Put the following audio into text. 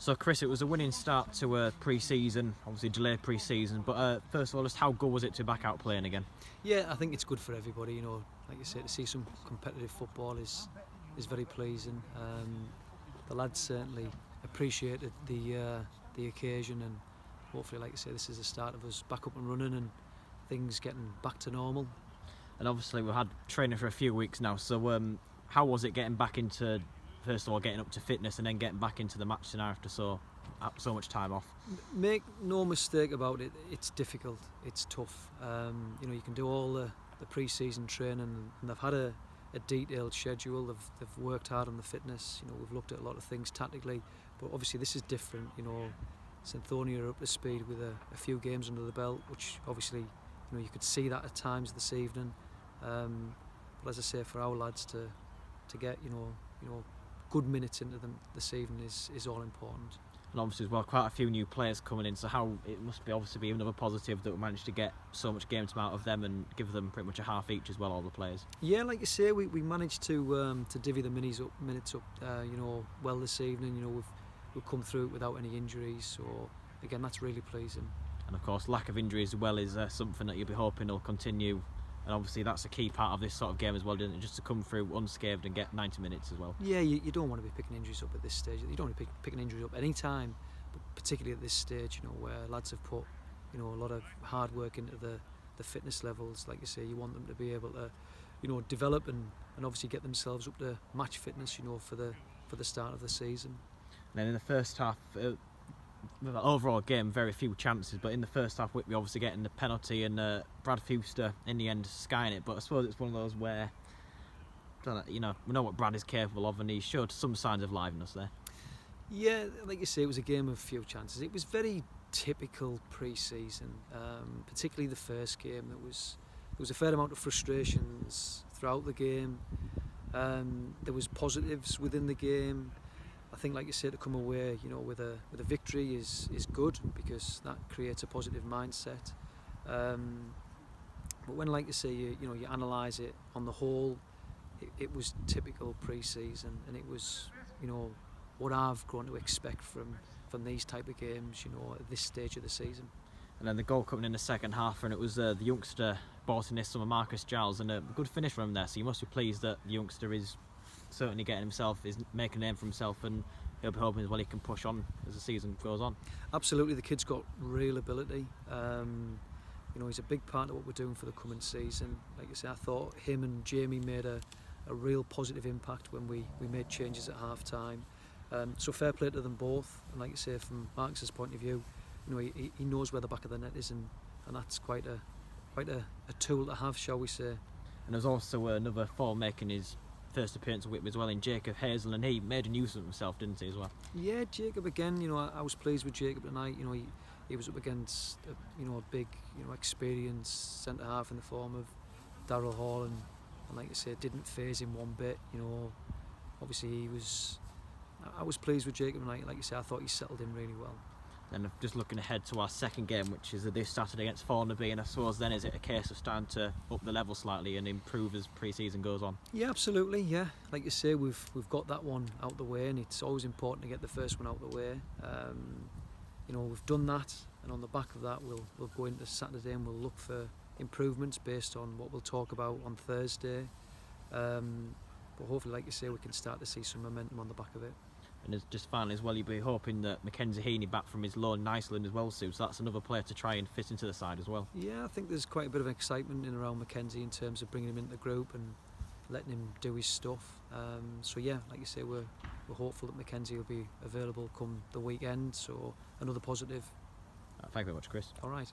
So Chris, it was a winning start to pre-season, obviously delayed pre-season, but first of all, just how good was it to be back out playing again? Yeah, I think it's good for everybody. You know, like you say, to see some competitive football is very pleasing. The lads certainly appreciated the occasion, and hopefully, like you say, this is the start of us back up and running and things getting back to normal. And obviously we've had training for a few weeks now, so how was it getting back into, first of all, getting up to fitness and then getting back into the match scenario after so much time off? Make no mistake about it, it's difficult, it's tough. You know, you can do all the pre-season training, and they've had a detailed schedule. They've worked hard on the fitness. You know, we've looked at a lot of things tactically, but obviously this is different. You know, Synthonia are up to speed with a few games under the belt, which obviously, you know, you could see that at times this evening. But as I say, for our lads to get you know good minutes into them this evening is all important. And obviously as well, quite a few new players coming in, so how it must be obviously be another positive that we managed to get so much game time out of them and give them pretty much a half each as well, all the players. Yeah, like you say, we managed to divvy the minutes up you know, well this evening. You know, we've come through it without any injuries, so again that's really pleasing. And of course lack of injuries as well is something that you'll be hoping will continue, and obviously that's a key part of this sort of game as well, isn't it? Just to come through unscathed and get 90 minutes as well. Yeah, you don't want to be picking injuries up at this stage. You don't want to be picking injuries up any time, but particularly at this stage, you know, where lads have put, you know, a lot of hard work into the fitness levels. Like you say, you want them to be able to, you know, develop and obviously get themselves up to match fitness, you know, for the start of the season. And then in the first half, overall game, very few chances, but in the first half Whitby obviously getting the penalty and Brad Fuster in the end skying it. But I suppose it's one of those where, you know, we know what Brad is capable of, and he showed some signs of liveliness there. Yeah, like you say, it was a game of few chances. It was very typical pre-season, particularly the first game. There was a fair amount of frustrations throughout the game. There was positives within the game. I think, like you say, to come away, you know, with a victory is good, because that creates a positive mindset. But when, like you say, you analyse it on the whole, it was typical pre-season, and it was, you know, what I've grown to expect from these type of games, you know, at this stage of the season. And then the goal coming in the second half, and it was the youngster bought in this summer, Marcus Giles, and a good finish from him there. So you must be pleased that the youngster is certainly getting himself, is making a name for himself, and he'll be hoping as well he can push on as the season goes on. Absolutely, the kid's got real ability. You know, he's a big part of what we're doing for the coming season. Like I say, I thought him and Jamie made a real positive impact when we made changes at half time. So fair play to them both. And like I say, from Marcus's point of view, you know, he knows where the back of the net is, and that's quite a tool to have, shall we say. And there's also another forward making his first appearance at Whitby as well, in Jacob Hazel, and he made a nuisance of himself, didn't he, as well? Yeah, Jacob again. You know, I was pleased with Jacob tonight. You know, he was up against a big, you know, experienced centre half in the form of Darryl Hall, and like I say, it didn't faze him one bit. You know, obviously I was pleased with Jacob tonight. Like you say, I thought he settled in really well. And just looking ahead to our second game, which is this Saturday against Thornaby, and I suppose then is it a case of starting to up the level slightly and improve as pre-season goes on? Yeah, absolutely. Yeah, like you say, we've got that one out the way, and it's always important to get the first one out the way. You know, we've done that, and on the back of that, we'll go into Saturday and we'll look for improvements based on what we'll talk about on Thursday. But hopefully, like you say, we can start to see some momentum on the back of it. And just finally as well, you'd be hoping that Mackenzie Heaney back from his loan in Iceland as well soon, so that's another player to try and fit into the side as well. Yeah, I think there's quite a bit of excitement in and around Mackenzie in terms of bringing him into the group and letting him do his stuff. So yeah, like you say, we're hopeful that Mackenzie will be available come the weekend, so another positive. Thank you very much, Chris. All right.